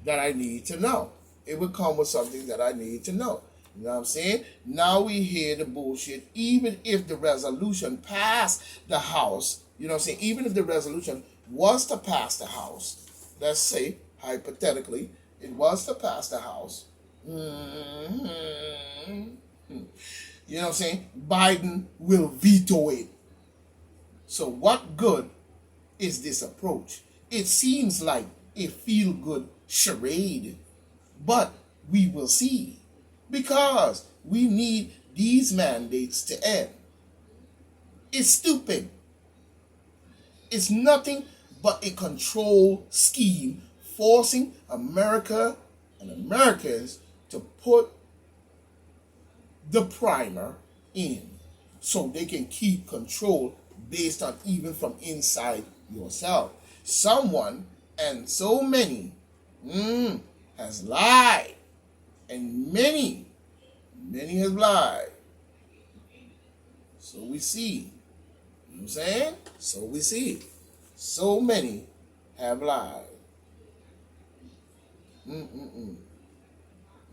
that I need to know. It would come with something that I need to know. You know what I'm saying? Now we hear the bullshit. Even if the resolution passed the House, you know what I'm saying? Even if the resolution was to pass the House, let's say, hypothetically, it was to pass the House. Mm-hmm. You know what I'm saying? Biden will veto it. So what good is this approach? It seems like a feel-good charade, but we will see. Because we need these mandates to end. It's stupid. It's nothing but a control scheme forcing America and Americans to put the primer in so they can keep control based on even from inside yourself. Someone and so many has lied, and many have lied. So we see. You know what I'm saying? So we see. So many have lied. Mm-mm-mm.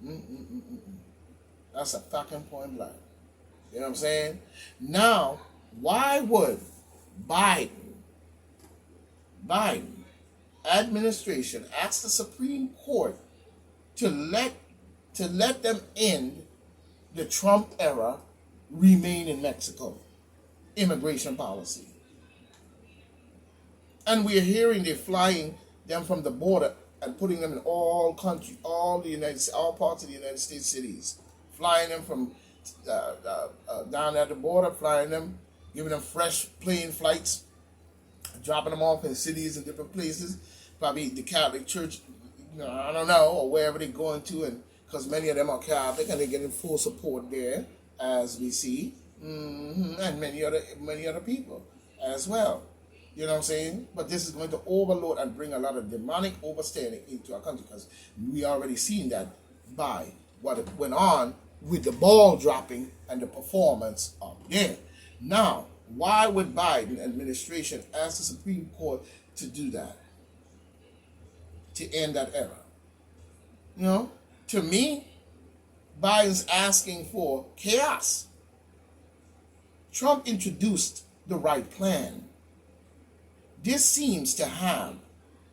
Mm-mm-mm-mm. That's a fucking point blank. You know what I'm saying? Now, why would Biden administration ask the Supreme Court to let them end the Trump era remain in Mexico immigration policy? And we're hearing they're flying them from the border and putting them in all country, all parts of the United States cities, flying them from down at the border, flying them, giving them fresh plane flights, dropping them off in cities and different places, probably the Catholic Church, I don't know, or wherever they're going to, and because many of them are Catholic and they're getting full support there, as we see, and many other people as well. You know what I'm saying? But this is going to overload and bring a lot of demonic overstanding into our country, because we already seen that by what went on with the ball dropping and the performance up there. Now, why would Biden administration ask the Supreme Court to do that? To end that era? You know, to me, Biden's asking for chaos. Trump introduced the right plan. This seems to have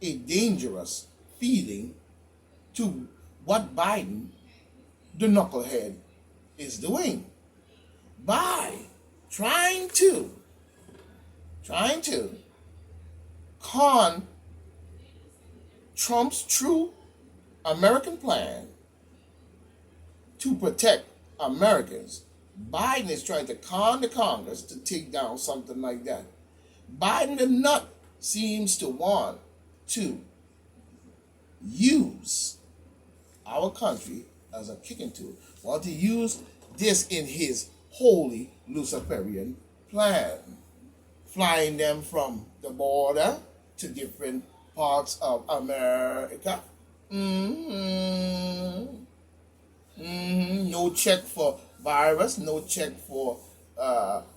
a dangerous feeling to what Biden, the knucklehead, is doing by trying to con Trump's true American plan to protect Americans. Biden is trying to con the Congress to take down something like that. Biden the nut seems to want to use our country as a kicking tool. Want to use this in his holy Luciferian plan. Flying them from the border to different parts of America. No check for virus, no check for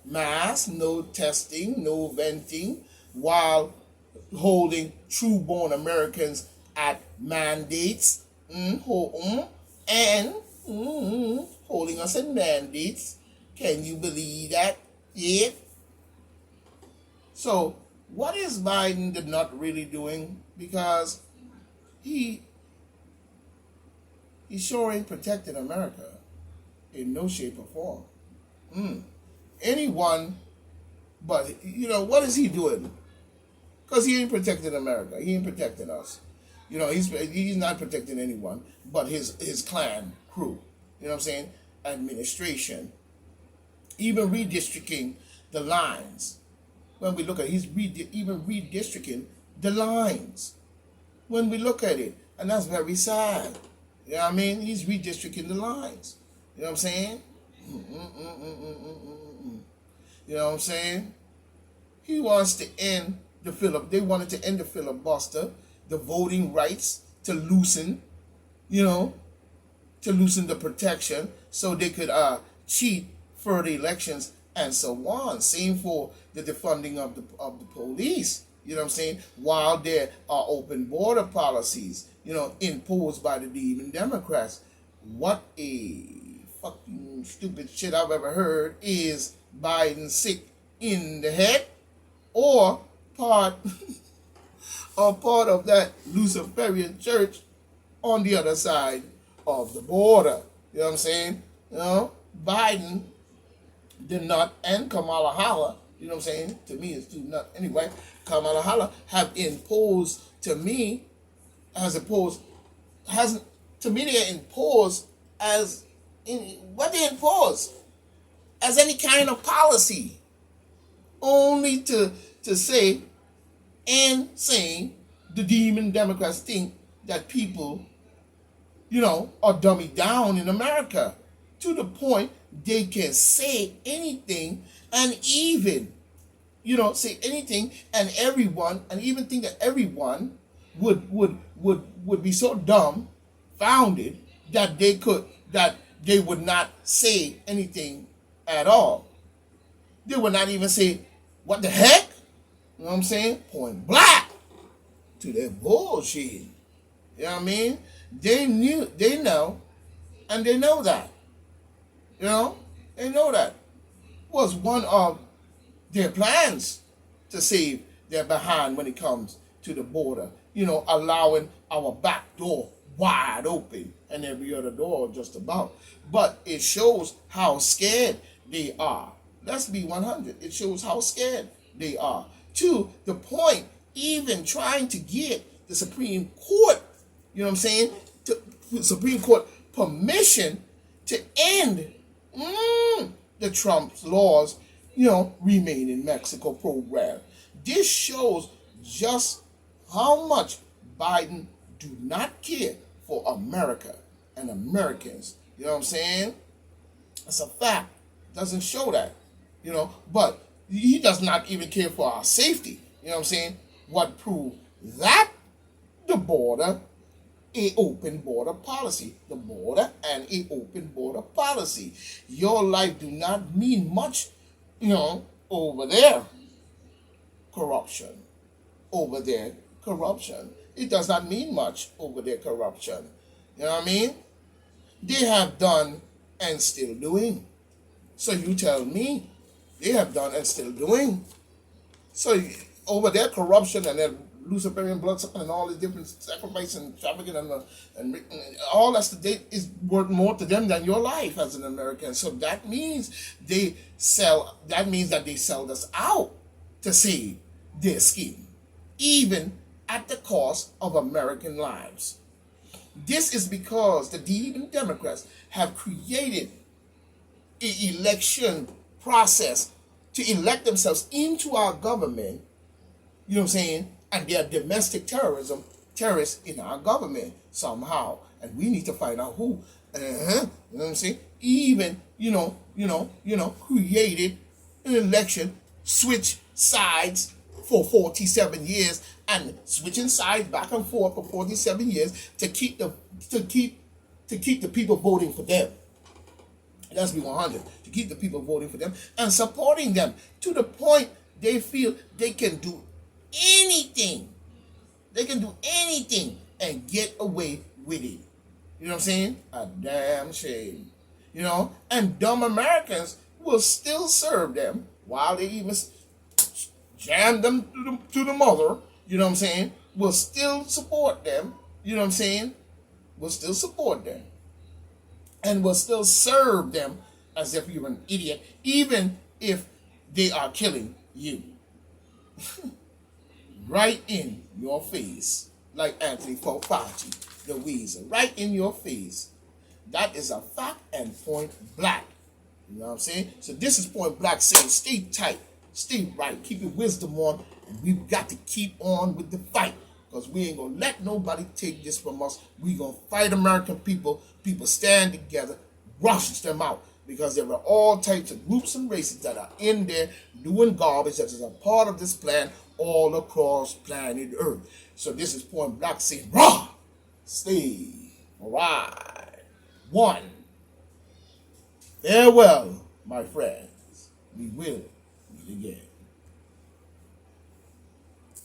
mask, no testing, no venting, while holding true-born Americans at mandates, and holding us at mandates. Can you believe that? Yeah. So, what is Biden not really doing? Because he sure ain't protecting America in no shape or form. Anyone, but what is he doing? Because he ain't protecting America. He ain't protecting us. He's not protecting anyone but his clan crew. You know what I'm saying? Administration. Even redistricting the lines. When we look at it, he's even redistricting the lines. When we look at it, and that's very sad. You know what I mean? He's redistricting the lines. You know what I'm saying? You know what I'm saying? He wants to end they wanted to end the filibuster, the voting rights, to loosen the protection so they could cheat further elections and so on. Same for the defunding of the police. You know what I'm saying? While there are open border policies, imposed by the demon Democrats. What a fucking stupid shit I've ever heard is Biden sick in the head or part or part of that Luciferian church on the other side of the border. You know what I'm saying? Biden did not, and Kamala Harris, you know what I'm saying? To me, it's too not anyway. Kamala Harris have imposed to me, hasn't to me they impose as in what they impose as any kind of policy, only to say and saying the demon Democrats think that people, are dummied down in America to the point they can say anything and even, say anything and everyone, and even think that everyone would be so dumb, founded that they would not say anything at all. They would not even say, "What the heck?" You know what I'm saying? Point blank to their bullshit. You know what I mean? They know, and they know that. They know that was one of their plans to save their behind when it comes to the border. Allowing our back door wide open and every other door just about. But it shows how scared they are. Let's be 100. It shows how scared they are. To the point, even trying to get the Supreme Court, Supreme Court permission to end the Trump's laws, remain in Mexico program. This shows just how much Biden do not care for America and Americans. You know what I'm saying? It's a fact. Doesn't show that, but he does not even care for our safety. You know what I'm saying? What proved that? The border, a open border policy. The border and a open border policy. Your life do not mean much, over there. Corruption. Over there, corruption. It does not mean much over there, corruption. You know what I mean? They have done and still doing. So you tell me, they have done and still doing. So over there, corruption and their Luciferian blood and all the different sacrifice and trafficking and all that's is worth more to them than your life as an American. So that means they sell. That means that they sell us out to save their skin, even at the cost of American lives. This is because the demon Democrats have created an election process to elect themselves into our government, you know what I'm saying? And they are domestic terrorists in our government somehow. And we need to find out who. You know what I'm saying? Even, created an election, switch sides for 47 years and switching sides back and forth for 47 years to keep the people voting for them. Let's be 100. To keep the people voting for them and supporting them to the point they feel they can do anything. They can do anything and get away with it. You know what I'm saying? A damn shame. And dumb Americans will still serve them while they even jam them to the mother. You know what I'm saying? Will still support them. You know what I'm saying? Will still support them. And will still serve them as if you're an idiot, even if they are killing you. Right in your face, like Anthony Fauci, the weasel, right in your face. That is a fact and point blank. You know what I'm saying? So this is point blank saying stay tight, stay right, keep your wisdom on, and we've got to keep on with the fight. Because we ain't going to let nobody take this from us. We going to fight American people. People stand together, rushes them out. Because there are all types of groups and races that are in there doing garbage that is a part of this plan all across planet Earth. So this is point blank saying, raw, stay right. One. Farewell, my friends. We will meet again.